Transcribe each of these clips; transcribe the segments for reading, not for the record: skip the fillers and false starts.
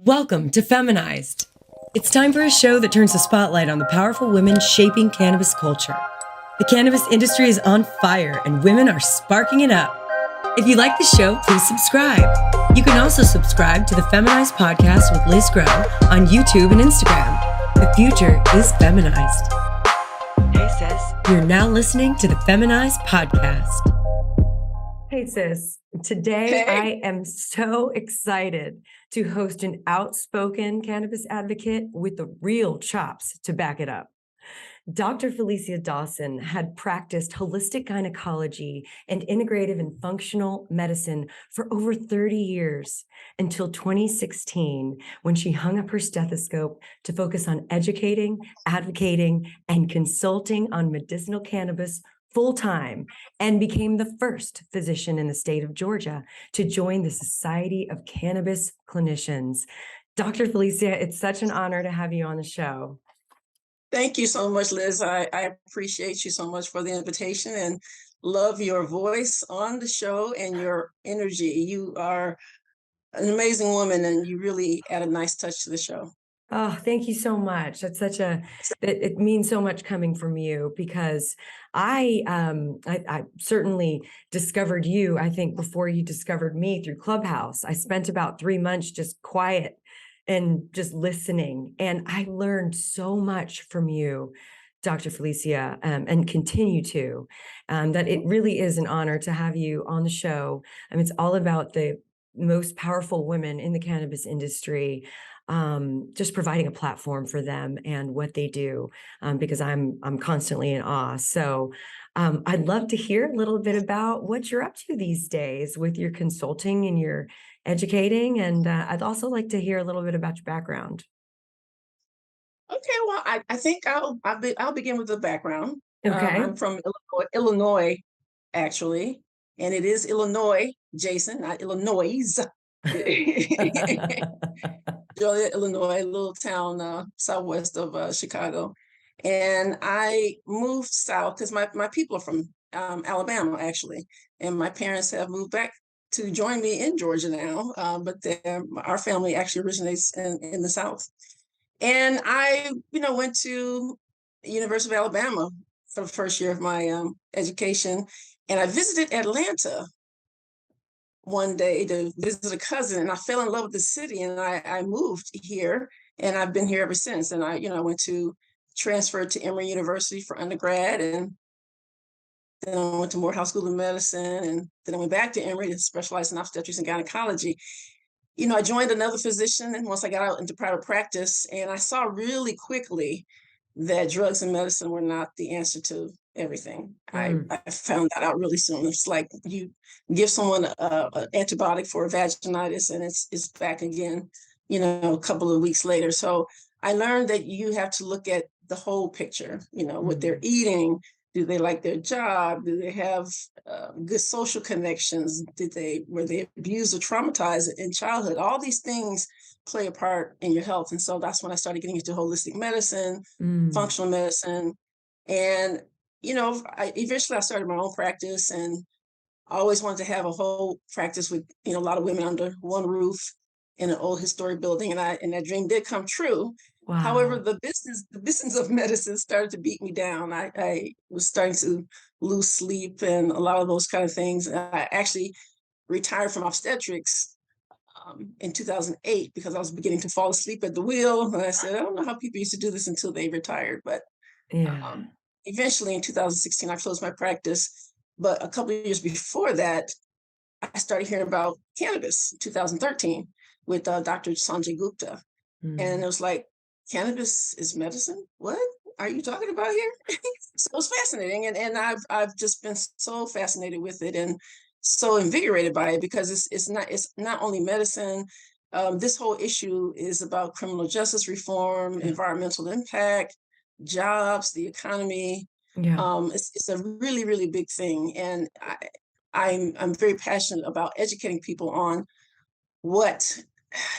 Welcome to Feminized. It's time for a show that turns the spotlight on the powerful women shaping cannabis culture. The cannabis industry is on fire and women are sparking it up. If you like the show, please subscribe. You can also subscribe to the Feminized podcast with Liz Grow on YouTube and Instagram. The future is feminized. Hey sis, you're now listening to the Feminized podcast. Hey sis, today I am so excited to host an outspoken cannabis advocate with the real chops to back it up. Dr. Felecia Dawson had practiced holistic gynecology and integrative and functional medicine for over 30 years until 2016, when she hung up her stethoscope to focus on educating, advocating, and consulting on medicinal cannabis full-time, and became the first physician in the state of Georgia to join the Society of Cannabis Clinicians. Dr. Felecia, it's such an honor to have you on the show. Thank you so much, Liz. I appreciate you so much for the invitation and love your voice on the show and your energy. You are an amazing woman and you really add a nice touch to the show. Oh, thank you so much. It means so much coming from you, because I certainly discovered you, I think, before you discovered me through Clubhouse. I spent about 3 months just quiet and just listening. And I learned so much from you, Dr. Felecia, and continue to, that it really is an honor to have you on the show. It's all about the most powerful women in the cannabis industry, just providing a platform for them and what they do, because I'm constantly in awe. So I'd love to hear a little bit about what you're up to these days with your consulting and your educating. And I'd also like to hear a little bit about your background. Okay, well, I think I'll begin with the background. Okay. I'm from Illinois, actually, and it is Illinois, Jason, not Illinois. Joliet, Illinois, a little town southwest of Chicago. And I moved south because my people are from Alabama, actually. And my parents have moved back to join me in Georgia now. But our family actually originates in the South. And I, went to University of Alabama for the first year of my education. And I visited Atlanta one day to visit a cousin, and I fell in love with the city, and I moved here, and I've been here ever since. And I went to transfer to Emory University for undergrad, and then I went to Morehouse School of Medicine, and then I went back to Emory to specialize in obstetrics and gynecology. I joined another physician, and once I got out into private practice, and I saw really quickly that drugs and medicine were not the answer to everything. I found that out really soon. It's like you give someone an antibiotic for vaginitis and it's back again, a couple of weeks later. So I learned that you have to look at the whole picture, what they're eating. Do they like their job? Do they have good social connections? Were they abused or traumatized in childhood? All these things play a part in your health. And so that's when I started getting into holistic medicine, functional medicine. And, eventually I started my own practice, and I always wanted to have a whole practice with, a lot of women under one roof in an old historic building. And that dream did come true. Wow. However, the business of medicine started to beat me down. I was starting to lose sleep and a lot of those kind of things. I actually retired from obstetrics in 2008 because I was beginning to fall asleep at the wheel. And I said, I don't know how people used to do this until they retired. But eventually in 2016, I closed my practice. But a couple of years before that, I started hearing about cannabis in 2013 with Dr. Sanjay Gupta. And it was like, cannabis is medicine? What are you talking about here? So it was fascinating. And I've just been so fascinated with it and so invigorated by it, because it's not only medicine. This whole issue is about criminal justice reform, environmental impact, jobs, the economy. It's a really, really big thing. And I'm very passionate about educating people on what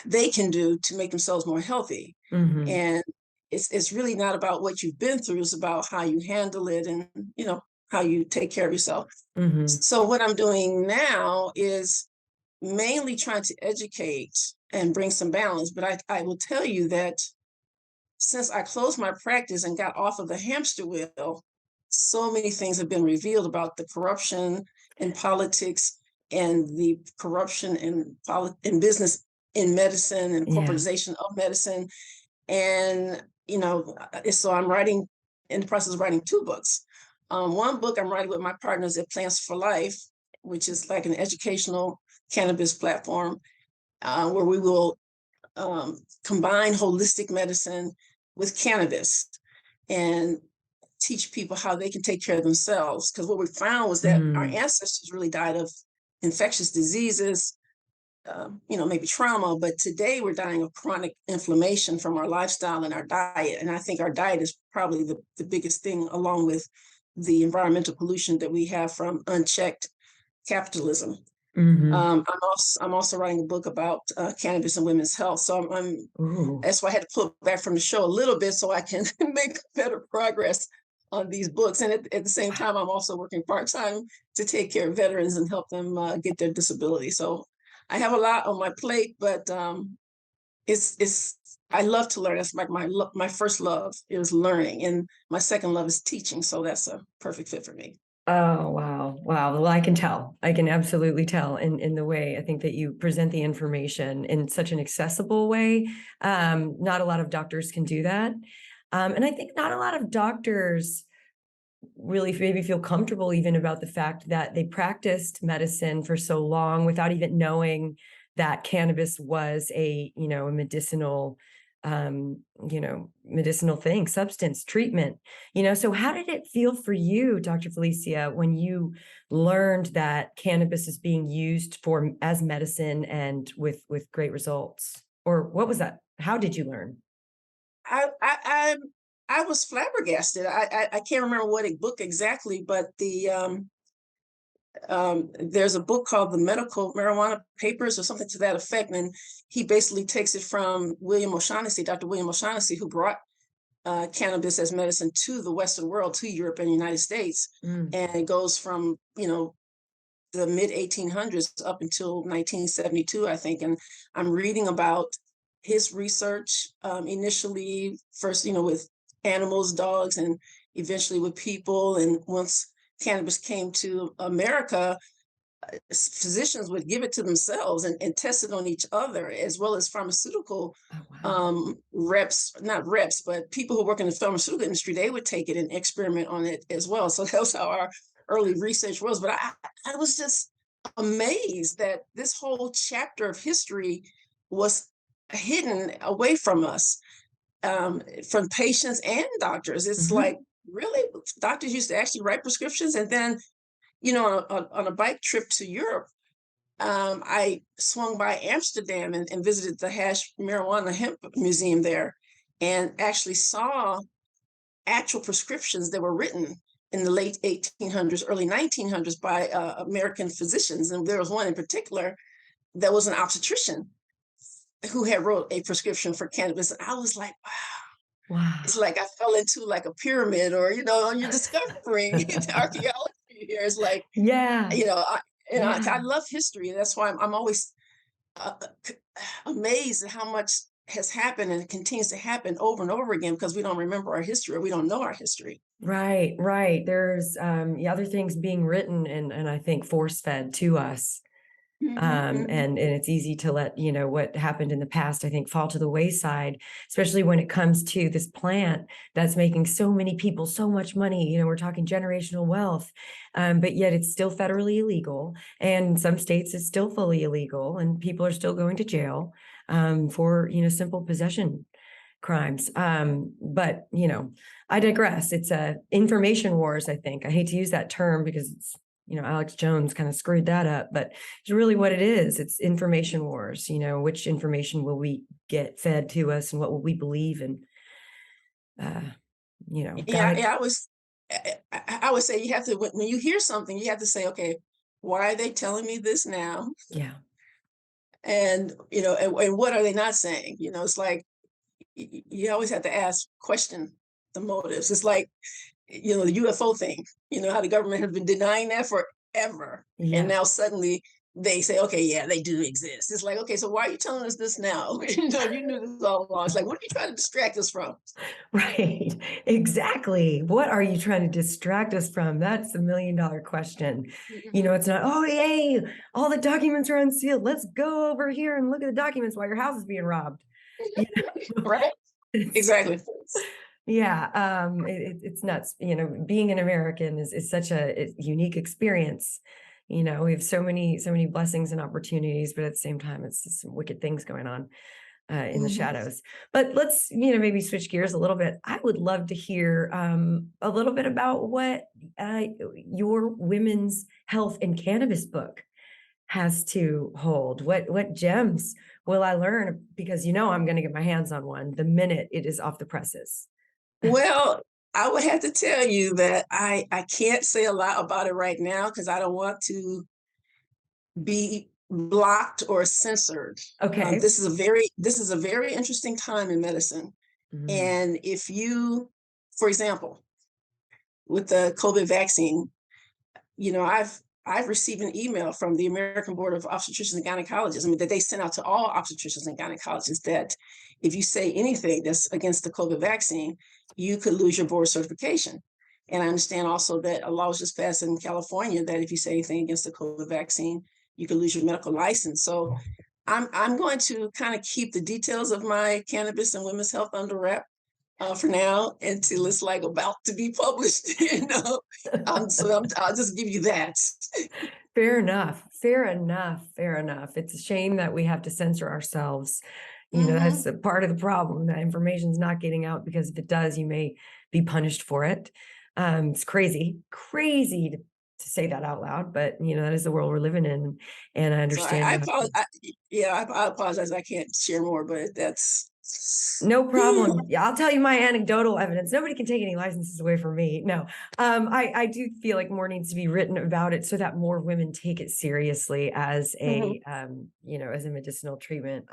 they can do to make themselves more healthy. And it's really not about what you've been through. It's about how you handle it and, how you take care of yourself. So what I'm doing now is mainly trying to educate and bring some balance. But I will tell you that since I closed my practice and got off of the hamster wheel, so many things have been revealed about the corruption in politics and the corruption in business, in medicine, and Yeah. corporatization of medicine. And, so I'm writing, in the process of writing 2 books. One book I'm writing with my partners at Plants for Life, which is like an educational cannabis platform, where we will combine holistic medicine with cannabis and teach people how they can take care of themselves. Because what we found was that our ancestors really died of infectious diseases, maybe trauma, but today we're dying of chronic inflammation from our lifestyle and our diet. And I think our diet is probably the biggest thing, along with the environmental pollution that we have from unchecked capitalism. I'm also writing a book about cannabis and women's health. So that's why I had to pull back from the show a little bit so I can make better progress on these books. And at the same time, I'm also working part-time to take care of veterans and help them get their disability. So I have a lot on my plate, but I love to learn. That's like my first love is learning, and my second love is teaching. So that's a perfect fit for me. Oh, wow. Wow. Well, I can tell. I can absolutely tell in the way I think that you present the information in such an accessible way. Not a lot of doctors can do that. And I think not a lot of doctors really maybe feel comfortable even about the fact that they practiced medicine for so long without even knowing that cannabis was a medicinal medicinal thing, substance, treatment. So how did it feel for you, Dr. Felecia, when you learned that cannabis is being used as medicine and with great results? Or what was that? How did you learn? I was flabbergasted. I can't remember what book exactly, but there's a book called The Medical Marijuana Papers or something to that effect. And he basically takes it from Dr. William O'Shaughnessy, who brought cannabis as medicine to the Western world, to Europe and the United States. And it goes from, the mid 1800s up until 1972, I think. And I'm reading about his research, initially first, with animals, dogs, and eventually with people. And once cannabis came to America, physicians would give it to themselves and test it on each other, as well as pharmaceutical not reps, but people who work in the pharmaceutical industry, they would take it and experiment on it as well. So that was how our early research was. But I was just amazed that this whole chapter of history was hidden away from us, from patients and doctors. It's like, really, doctors used to actually write prescriptions. And then, on a bike trip to Europe, I swung by Amsterdam and visited the hash marijuana hemp museum there, and actually saw actual prescriptions that were written in the late 1800s, early 1900s by American physicians. And there was one in particular that was an obstetrician who had wrote a prescription for cannabis. And I was like, wow. It's like I fell into like a pyramid, or, you're discovering archaeology here. It's like, I love history. That's why I'm always amazed at how much has happened and continues to happen over and over again, because we don't remember our history, or we don't know our history. Right. There's other things being written and I think force fed to us. And it's easy to let, what happened in the past, I think, fall to the wayside, especially when it comes to this plant that's making so many people so much money. We're talking generational wealth, but yet it's still federally illegal. And in some states, it's still fully illegal, and people are still going to jail for, simple possession crimes. But, I digress. It's information wars, I think. I hate to use that term because it's, Alex Jones kind of screwed that up, but it's really what it is. It's information wars. Which information will we get fed to us, and what will we believe? And, I would say you have to, when you hear something, you have to say, okay, why are they telling me this now? Yeah. And, and what are they not saying? It's like, you always have to question the motives. It's like, the UFO thing, how the government has been denying that forever. Yeah. And now suddenly they say, okay, yeah, they do exist. It's like, okay, so why are you telling us this now? You knew this all along. It's like, what are you trying to distract us from? Right. Exactly. What are you trying to distract us from? That's the $1,000,000 question. It's not, oh, hey, all the documents are unsealed. Let's go over here and look at the documents while your house is being robbed. Right. Exactly. Yeah. It's nuts. Being an American is such a unique experience. We have so many blessings and opportunities, but at the same time, it's some wicked things going on in the shadows. But let's, maybe switch gears a little bit. I would love to hear a little bit about what your women's health and cannabis book has to hold. What gems will I learn? Because I'm going to get my hands on one the minute it is off the presses. Well, I would have to tell you that I can't say a lot about it right now because I don't want to be blocked or censored. Okay. This is a very interesting time in medicine. And if you, for example, with the COVID vaccine, I've received an email from the American Board of Obstetricians and Gynecologists, that they sent out to all obstetricians and gynecologists, that if you say anything that's against the COVID vaccine, you could lose your board certification. And I understand also that a law was just passed in California that if you say anything against the COVID vaccine, you could lose your medical license. So I'm going to kind of keep the details of my cannabis and women's health under wrap for now until it's like about to be published. So I'll just give you that. Fair enough. Fair enough. Fair enough. It's a shame that we have to censor ourselves. That's a part of the problem. That information's not getting out, because if it does, you may be punished for it. It's crazy to say that out loud, but that is the world we're living in, and I understand. So I apologize. I can't share more, but that's no problem. Yeah, I'll tell you my anecdotal evidence. Nobody can take any licenses away from me. No, I do feel like more needs to be written about it so that more women take it seriously as a, as a medicinal treatment.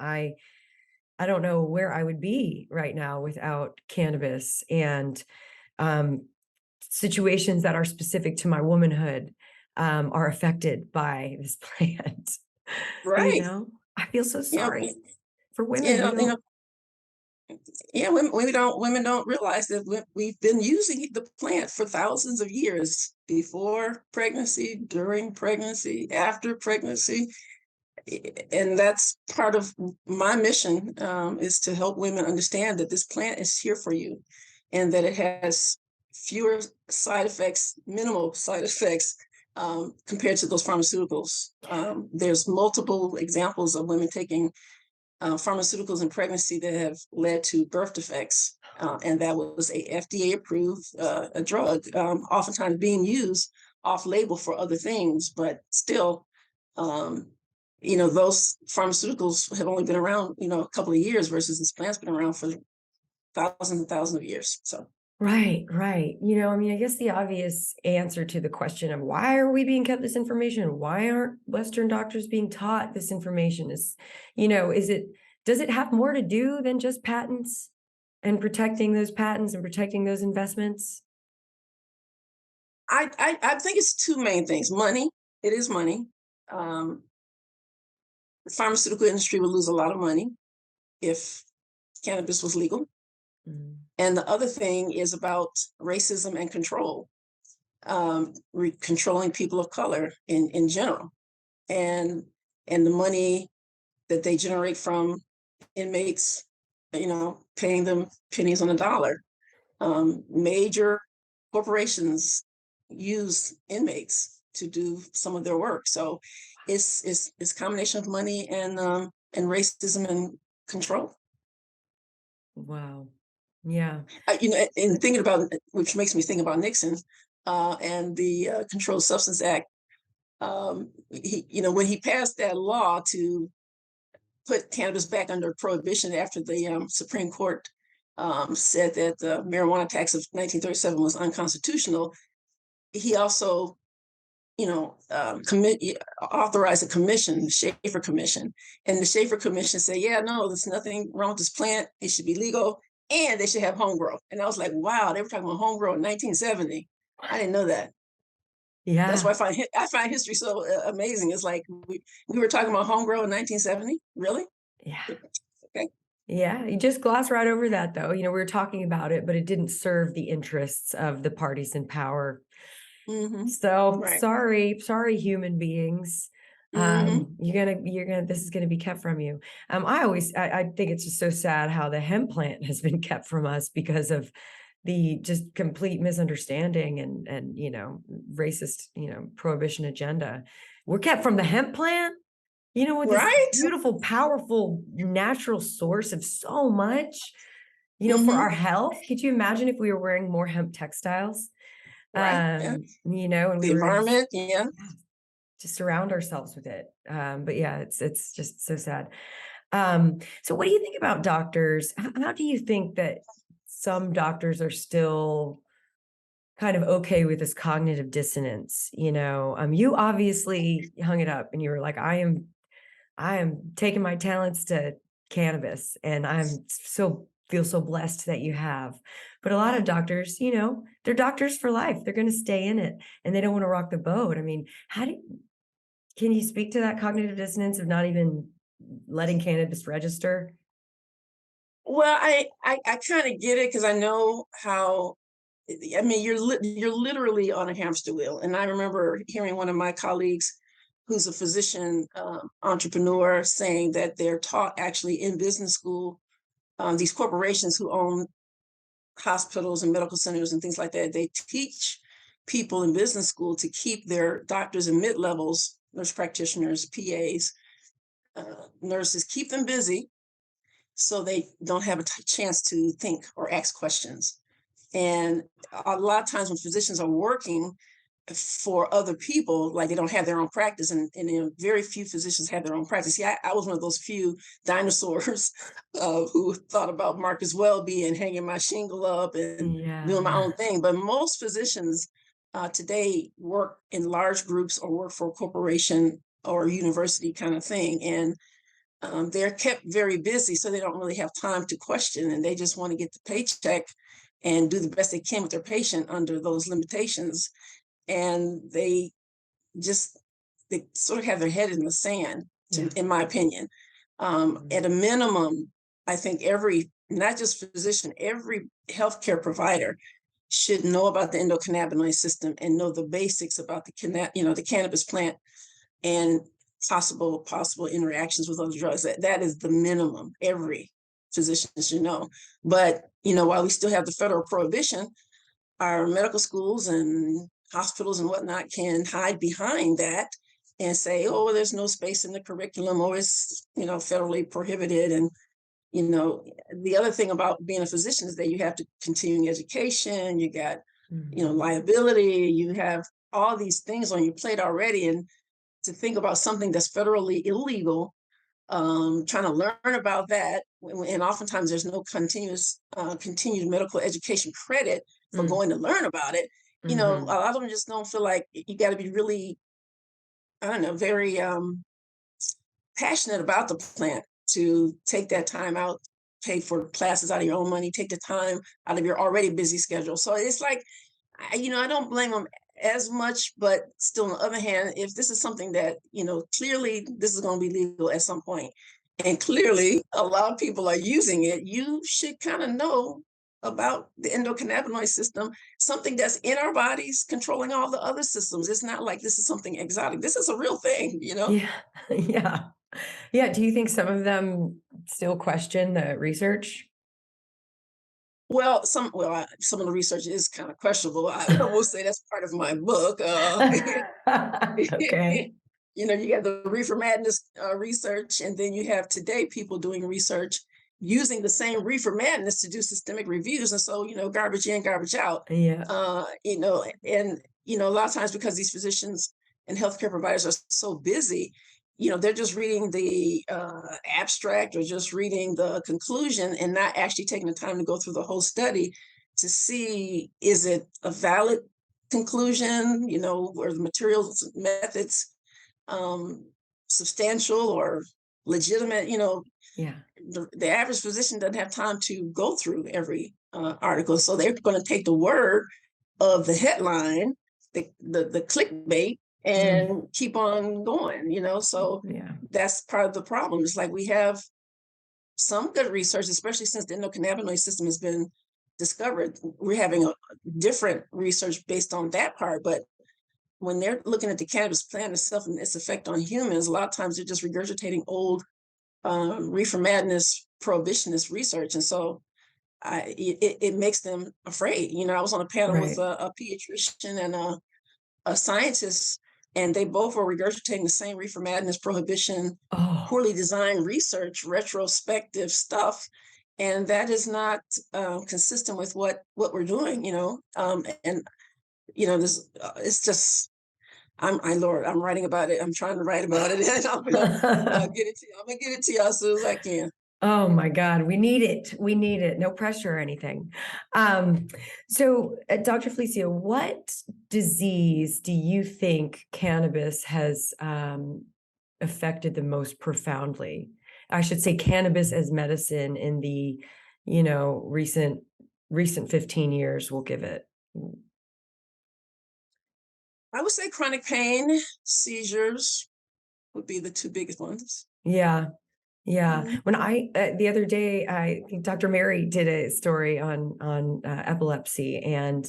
I don't know where I would be right now without cannabis, and situations that are specific to my womanhood are affected by this plant. right. I feel so sorry for women. Women don't realize that we've been using the plant for thousands of years, before pregnancy, during pregnancy, after pregnancy. And that's part of my mission, is to help women understand that this plant is here for you, and that it has fewer side effects, minimal side effects, compared to those pharmaceuticals. There's multiple examples of women taking pharmaceuticals in pregnancy that have led to birth defects. And that was a FDA approved a drug, oftentimes being used off label for other things, but still, those pharmaceuticals have only been around, a couple of years, versus this plant's been around for thousands and thousands of years. So. Right. I guess the obvious answer to the question of why are we being kept this information? Why aren't Western doctors being taught this information is, does it have more to do than just patents and protecting those patents and protecting those investments? I think it's two main things. Money. It is money. The pharmaceutical industry would lose a lot of money if cannabis was legal. And the other thing is about racism and control, controlling people of color in general, and the money that they generate from inmates, paying them pennies on the dollar. Major corporations use inmates to do some of their work. So it's a combination of money and racism and control. Wow. Yeah. And thinking about, which makes me think about Nixon and the Controlled Substance Act. When he passed that law to put cannabis back under prohibition after the Supreme Court said that the marijuana tax of 1937 was unconstitutional, he also, authorized a commission, the Schaefer Commission, and the Schaefer Commission said, "Yeah, no, there's nothing wrong with this plant. It should be legal, and they should have home grow." And I was like, "Wow, they were talking about home grow in 1970. I didn't know that." That's why Yeah. I find history so amazing. It's like we were talking about homegrown in 1970. Really? Yeah. Okay. Yeah, you just gloss right over that though. We were talking about it, but it didn't serve the interests of the parties in power. Mm-hmm. So Right. sorry, human beings. Mm-hmm. This is gonna be kept from you. I think it's just so sad how the hemp plant has been kept from us because of the just complete misunderstanding and racist, prohibition agenda. We're kept from the hemp plant, with this Right. beautiful, powerful, natural source of so much, for Mm-hmm. our health. Could you imagine if we were wearing more hemp textiles? Right. Yeah. And we The were environment. Yeah. to surround ourselves with it. But yeah, it's just so sad. So what do you think about doctors? How do you think that some doctors are still kind of okay with this cognitive dissonance? You obviously hung it up and you were like, I am taking my talents to cannabis, and I'm so feel so blessed that you have. But a lot of doctors, they're doctors for life. They're going to stay in it and they don't want to rock the boat. I mean, can you speak to that cognitive dissonance of not even letting cannabis register? Well, I kind of get it because I know how. I mean, you're literally on a hamster wheel. And I remember hearing one of my colleagues, who's a physician entrepreneur, saying that they're taught actually in business school. These corporations who own hospitals and medical centers and things like that, they teach people in business school to keep their doctors and mid levels, nurse practitioners, PAs, nurses, keep them busy so they don't have a chance to think or ask questions. And a lot of times when physicians are working for other people, like they don't have their own practice, and very few physicians have their own practice. See, I was one of those few dinosaurs who thought about Marcus Welby and hanging my shingle up and doing my Yeah. own thing. But most physicians today work in large groups or work for a corporation or a university kind of thing. And they're kept very busy, so they don't really have time to question, and they just want to get the paycheck and do the best they can with their patient under those limitations. And just they sort of have their head in the sand, Yeah. in my opinion. At a minimum, I think every, not just physician, every healthcare provider should know about the endocannabinoid system and know the basics about the cannabis plant and possible interactions with other drugs. That is the minimum every physician should know. But while we still have the federal prohibition, our medical schools and hospitals and whatnot can hide behind that and say, oh, well, there's no space in the curriculum, or it's federally prohibited. And the other thing about being a physician is that you have to continuing education, you got Mhm. liability, you have all these things on your plate already. And to think about something that's federally illegal, trying to learn about that, and oftentimes there's no continued medical education credit for Mm. going to learn about it. A Mhm. lot of them just don't feel like you got to be really, I don't know, very passionate about the plant to take that time out, pay for classes out of your own money, take the time out of your already busy schedule. So it's like, I don't blame them as much, but still, on the other hand, if this is something that, clearly this is going to be legal at some point, and clearly a lot of people are using it, you should kind of know about the endocannabinoid system, something that's in our bodies controlling all the other systems. It's not like this is something exotic. This is a real thing. Yeah. Yeah. Yeah. Do you think some of them still question the research? Well, some of the research is kind of questionable. I will say that's part of my book. Okay. You have the reefer madness research, and then you have today people doing research using the same reefer madness to do systemic reviews. And so, garbage in, garbage out. Yeah. And a lot of times because these physicians and healthcare providers are so busy, they're just reading the abstract or just reading the conclusion and not actually taking the time to go through the whole study to see, is it a valid conclusion, where the materials, methods, um, substantial or legitimate. Yeah. The average physician doesn't have time to go through every article. So they're going to take the word of the headline the clickbait and keep on going, so that's part of the problem. It's like we have some good research, especially since the endocannabinoid system has been discovered. We're having a different research based on that part, but when they're looking at the cannabis plant itself and its effect on humans, a lot of times they're just regurgitating old reefer madness prohibitionist research, and so it makes them afraid. I was on a panel with a pediatrician and a scientist, and they both were regurgitating the same reefer madness prohibition, poorly designed research, retrospective stuff, and that is not consistent with what we're doing. And this it's just. Lord, I'm writing about it. I'm trying to write about it, and I'm gonna get it to you. I'm gonna get it to you as soon as I can. Oh my God, we need it. We need it. No pressure or anything. So, Dr. Felecia, what disease do you think cannabis has affected the most profoundly? I should say cannabis as medicine in the, recent 15 years, we'll give it. I would say chronic pain, seizures would be the two biggest ones. Yeah. When the other day, I think Dr. Mary did a story on epilepsy, and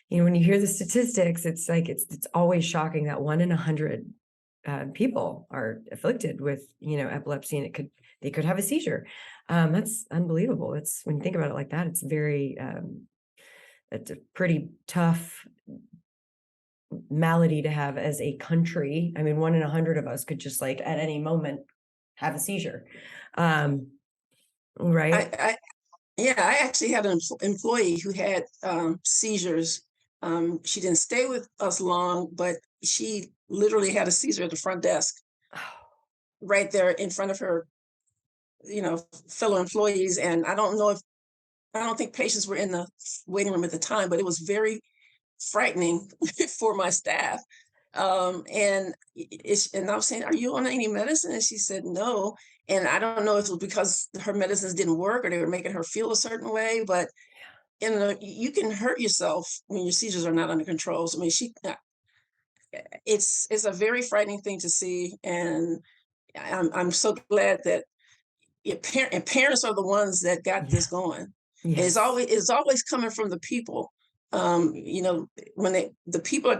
when you hear the statistics, it's like it's always shocking that 1 in 100 people are afflicted with epilepsy, and they could have a seizure. That's unbelievable. It's, when you think about it like that, it's it's a pretty tough malady to have as a country. I mean, 1 in 100 of us could just at any moment have a seizure. Right. I actually had an employee who had seizures. She didn't stay with us long, but she literally had a seizure at the front desk, right there in front of her, fellow employees. And I don't think patients were in the waiting room at the time, but it was very frightening for my staff. And I was saying, "Are you on any medicine?" And she said, "No." And I don't know if it was because her medicines didn't work or they were making her feel a certain way, but you can hurt yourself when your seizures are not under control. So, I mean, it's a very frightening thing to see, and I'm so glad that parents are the ones that got this going. Yes. And it's always coming from the people. When the people are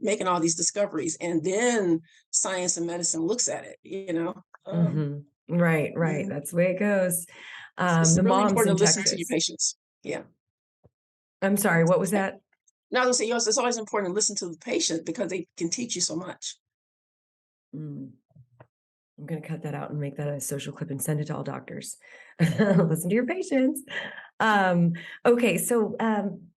making all these discoveries, and then science and medicine looks at it. Right. That's the way it goes. It's really important to listen to your patients. Yeah. I'm sorry, what was that? No, I was gonna say, it's always important to listen to the patient because they can teach you so much. I'm going to cut that out and make that a social clip and send it to all doctors. Listen to your patients. Okay, so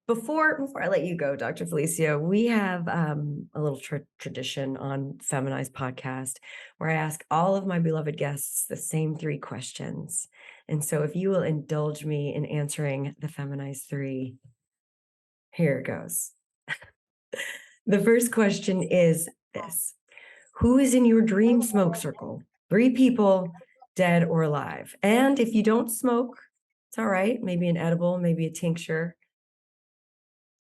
before I let you go, Dr. Felecia, we have a little tradition on Feminized podcast where I ask all of my beloved guests the same 3 questions. And so if you will indulge me in answering the Feminized 3, here it goes. The first question is this: who is in your dream smoke circle? 3 people, dead or alive. And if you don't smoke, it's all right. Maybe an edible, maybe a tincture.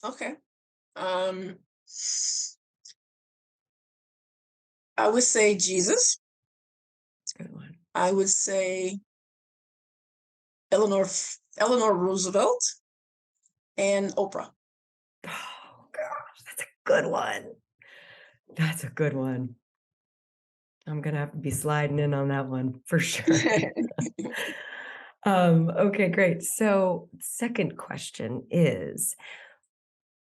Okay. I would say Jesus. That's a good one. I would say Eleanor Roosevelt and Oprah. Oh gosh, that's a good one. That's a good one. I'm gonna have to be sliding in on that one for sure. Okay, great. So second question is,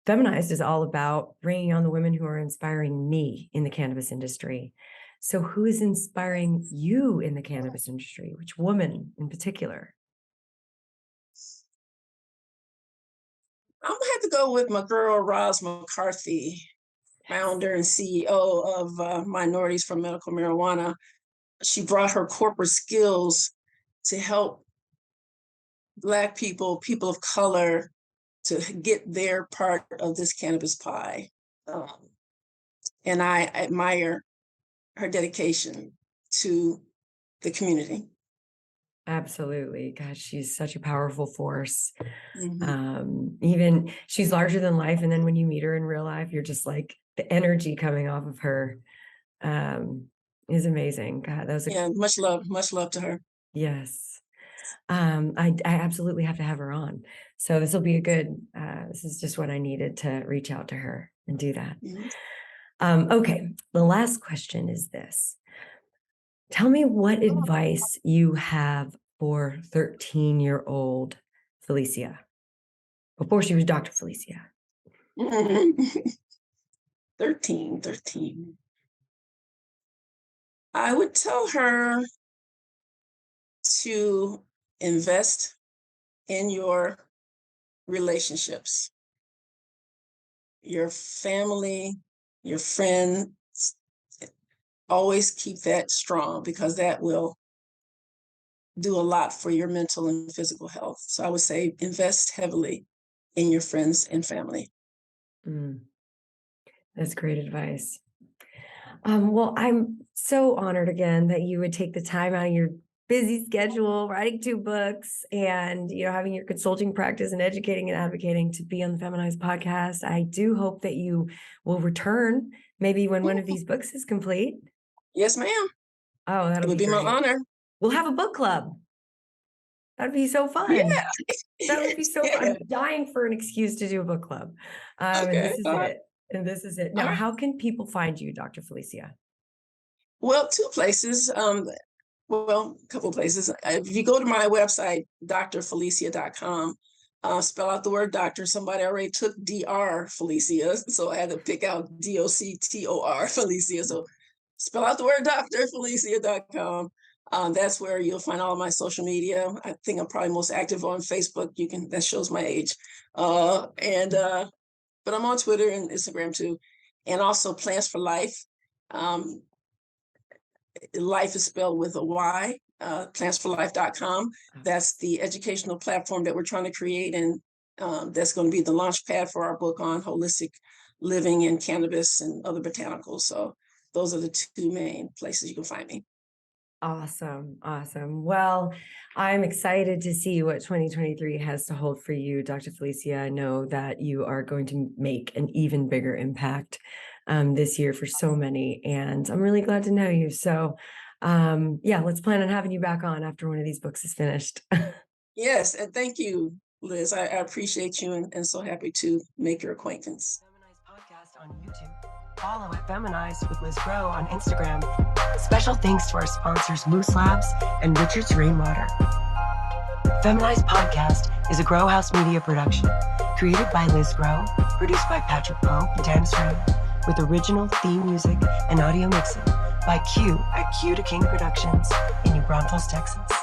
Feminized is all about bringing on the women who are inspiring me in the cannabis industry. So who is inspiring you in the cannabis industry? Which woman in particular? I'm gonna have to go with my girl, Roz McCarthy, founder and CEO of Minorities for Medical Marijuana. She brought her corporate skills to help Black people, people of color, to get their part of this cannabis pie. And I admire her dedication to the community. Absolutely. Gosh, she's such a powerful force. Even she's larger than life. And then when you meet her in real life, you're just like, the energy coming off of her is amazing. God, that was much love to her. Yes. I absolutely have to have her on. So this will be a good, this is just what I needed to reach out to her and do that. Okay. The last question is this. Tell me what advice you have for 13-year-old Felecia before she was Dr. Felecia. 13. I would tell her to invest in your relationships, your family, your friends. Always keep that strong, because that will do a lot for your mental and physical health. So I would say invest heavily in your friends and family. That's great advice. Well, I'm so honored again that you would take the time out of your busy schedule, writing 2 books, and having your consulting practice and educating and advocating to be on the Feminized podcast. I do hope that you will return maybe when one of these books is complete. Yes, ma'am. Oh, it would be great. my honor. We'll have a book club. That'd be so fun. Yeah. That would be so fun. I'm dying for an excuse to do a book club. And this is it. And this is it. Now, how can people find you, Dr. Felecia? Well, 2 places. Well, a couple of places. If you go to my website, drfelecia.com, spell out the word doctor. Somebody already took Dr. Felecia, so I had to pick out DOCTOR Felecia. So spell out the word drfelecia.com. That's where you'll find all of my social media. I think I'm probably most active on Facebook. That shows my age. But I'm on Twitter and Instagram too. And also Plans for Life. Life is spelled with a Y, plansforlife.com. That's the educational platform that we're trying to create. And that's going to be the launch pad for our book on holistic living and cannabis and other botanicals. So those are the 2 main places you can find me. Awesome. Well, I'm excited to see what 2023 has to hold for you, Dr. Felecia. I know that you are going to make an even bigger impact this year for so many, and I'm really glad to know you. So let's plan on having you back on after one of these books is finished. Yes, and thank you, Liz. I appreciate you and so happy to make your acquaintance. Feminized podcast on YouTube. Follow at Feminized with Liz Grow on Instagram. Special thanks to our sponsors Moose Labs and Richard's Rainwater. Feminized podcast is a Grow House Media production, created by Liz Grow, produced by Patrick Pope and Dan String, with original theme music and audio mixing by Q at Q to King Productions in New Braunfels, Texas.